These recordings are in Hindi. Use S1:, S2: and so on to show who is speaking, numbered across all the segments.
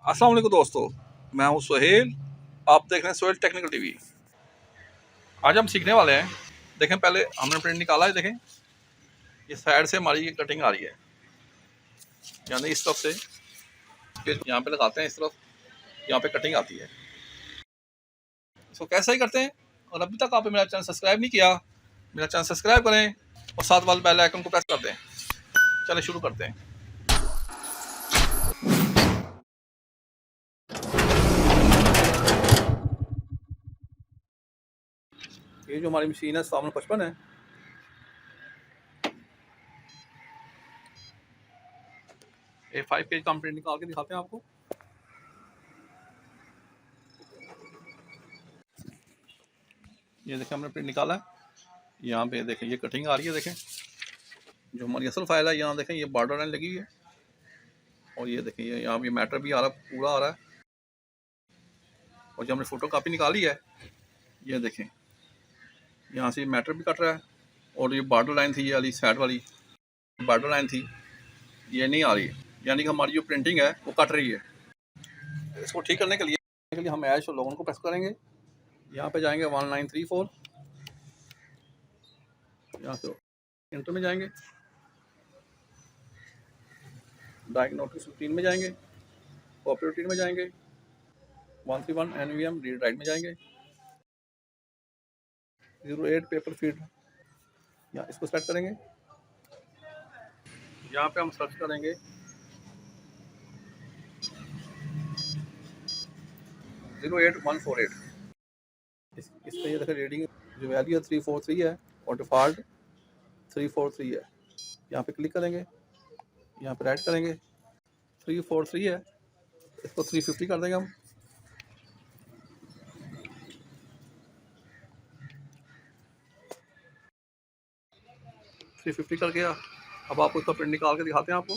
S1: अस्सलाम वालेकुम दोस्तों, मैं हूं सुहेल। आप देख रहे हैं सुहेल टेक्निकल टीवी। आज हम सीखने वाले हैं। देखें, पहले हमने प्रिंट निकाला है। देखें, ये साइड से हमारी ये कटिंग आ रही है, यानी इस तरफ से फिर यहाँ पे लगाते हैं, इस तरफ यहाँ पे कटिंग आती है। इसको कैसे ही करते हैं। और अभी तक आपने मेरा चैनल सब्सक्राइब नहीं किया, मेरा चैनल सब्सक्राइब करें और साथ वाले बेल आइकन को प्रेस कर दें। चलिए शुरू करते हैं। ये जो हमारी मशीन है 5755 है। ये 5 पेज का हम प्रिंट निकाल के दिखाते हैं आपको। ये देखें, हमने प्रिंट निकाला है। यहाँ पे देखें, ये कटिंग आ रही है। देखें, जो हमारी असल फाइल है, यहाँ देखें ये बॉर्डर लाइन लगी हुई है। और ये देखें, ये यहाँ पे मैटर भी आ रहा है, पूरा आ रहा है। और जो हमने फ़ोटो कापी निकाली है, ये देखें, यहाँ से मैटर भी कट रहा है। और ये बॉर्डर लाइन थी, ये वाली साइड वाली बॉर्डर लाइन थी, ये नहीं आ रही है, यानी कि हमारी जो प्रिंटिंग है वो कट रही है। इसको ठीक करने के लिए हम ऐश और लोगों को प्रेस करेंगे। यहाँ पे जाएंगे 1934, यहाँ से इंटर में जाएंगे, डायग्नोस्टिक्स रूटीन में जाएंगे, कॉपी रूटीन में जाएंगे, 131 NVM रीड राइट में जाएंगे, 08 पेपर फीड, यहाँ इसको सेलेक्ट करेंगे। यहाँ पे हम सर्च करेंगे 08148। इस पे ये देखिए, रीडिंग जो वैल्यू है 343 है और डिफ़ॉल्ट 343 है। यहाँ पे क्लिक करेंगे, यहाँ पे राइट करेंगे, 343 है, इसको 350 कर देंगे हम। थ्री फिफ्टी कर गया। अब आपको इसका प्रिंट निकाल के दिखाते हैं आपको।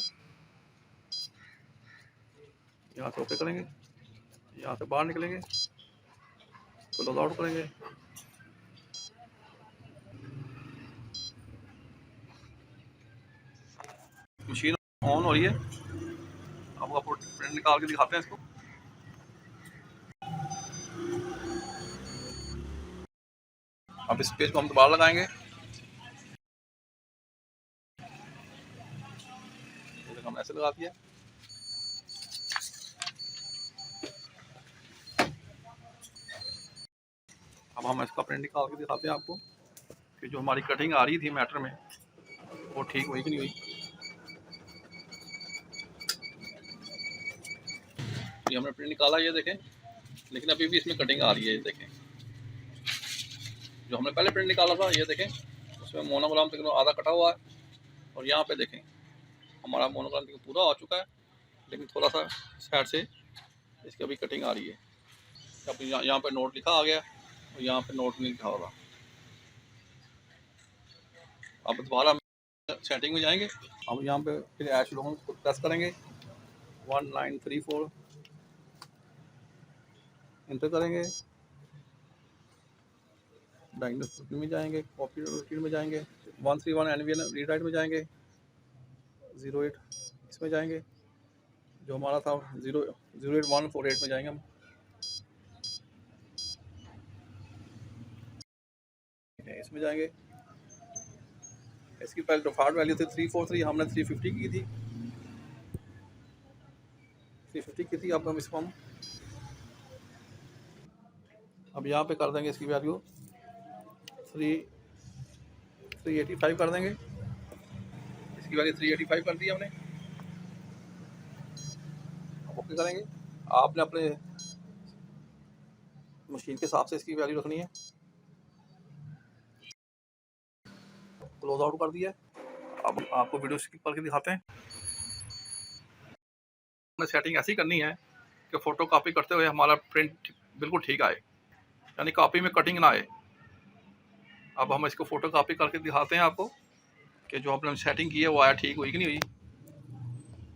S1: यहाँ से ओके करेंगे, यहाँ से बाहर निकलेंगे, क्लोज आउट करेंगे। मशीन ऑन हो रही है। अब आपको प्रिंट निकाल के दिखाते हैं इसको। अब इस पेज को हम दोबारा लगाएंगे। हम ऐसे लगा दिया। अब हम इसका प्रिंट निकाल के दिखाते हैं आपको कि जो हमारी कटिंग आ रही थी मैटर में, वो ठीक हुई कि नहीं हुई। ये हमने प्रिंट निकाला, ये देखें, लेकिन अभी भी इसमें कटिंग आ रही है। ये देखें, जो हमने पहले प्रिंट निकाला था, ये देखें, उसमें मोनोग्राम तक आधा कटा हुआ है। और यहाँ पे देखें, हमारा मोनोग्राम तक पूरा आ चुका है, लेकिन थोड़ा सा साइड से इसकी अभी कटिंग आ रही है। अब यहाँ पे नोट लिखा आ गया और यहाँ पे नोट नहीं लिखा होगा। अब दोबारा सेटिंग में जाएंगे। अब यहाँ पे फिर ऐश लोगों को प्रेस करेंगे, 1934 इंटर करेंगे, डायग्नोस्टिक में जाएंगे, कॉपी रूटीन में जाएंगे, 131 NVM रीड राइट में जाएंगे, 08 इसमें जाएंगे, जो हमारा था 08148 में जाएंगे हम। इसमें जाएंगे, इसकी पहले डिफॉल्ट वैल्यू थी 343, हमने 350 की थी, 350 की थी। अब हम इसको अब यहाँ पे कर देंगे, इसकी वैल्यू 385 कर देंगे। इसकी वैल्यू 385 कर दी हमने। अब ओके करेंगे। आपने अपने मशीन के हिसाब से इसकी वैल्यू रखनी है। क्लोज आउट कर दिया। अब आपको वीडियो स्किप करके दिखाते हैं। हमें सेटिंग ऐसी करनी है कि फ़ोटो कॉपी करते हुए हमारा प्रिंट बिल्कुल ठीक आए, यानी कॉपी में कटिंग ना आए। अब हम इसको फ़ोटो कॉपी करके दिखाते हैं आपको कि जो हमने सेटिंग की है वो आया, ठीक हुई कि नहीं हुई।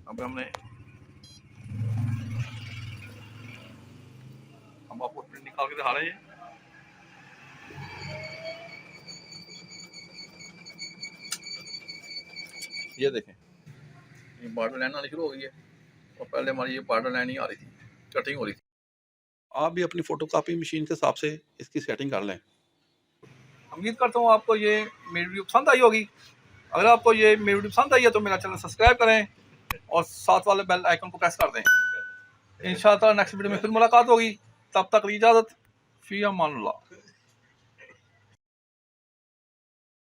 S1: अब हम आपको प्रिंट निकाल के दिखा रहे हैं। ये देखें, ये बॉर्डर लाइन आनी शुरू हो गई है और पहले हमारी ये बॉर्डर लाइन ही आ रही थी, कटिंग हो रही थी। आप भी अपनी फ़ोटोकॉपी मशीन के हिसाब से इसकी सेटिंग कर लें। उम्मीद करता हूँ आपको ये मेरी वीडियो पसंद आई होगी। अगर आपको ये मेरी वीडियो पसंद आई है तो मेरा चैनल सब्सक्राइब करें और साथ वाले बेल आइकन को प्रेस कर दें। इंशाअल्लाह नेक्स्ट वीडियो में फिर मुलाकात होगी। तब तक इजाज़त, फ़ी अमान अल्लाह।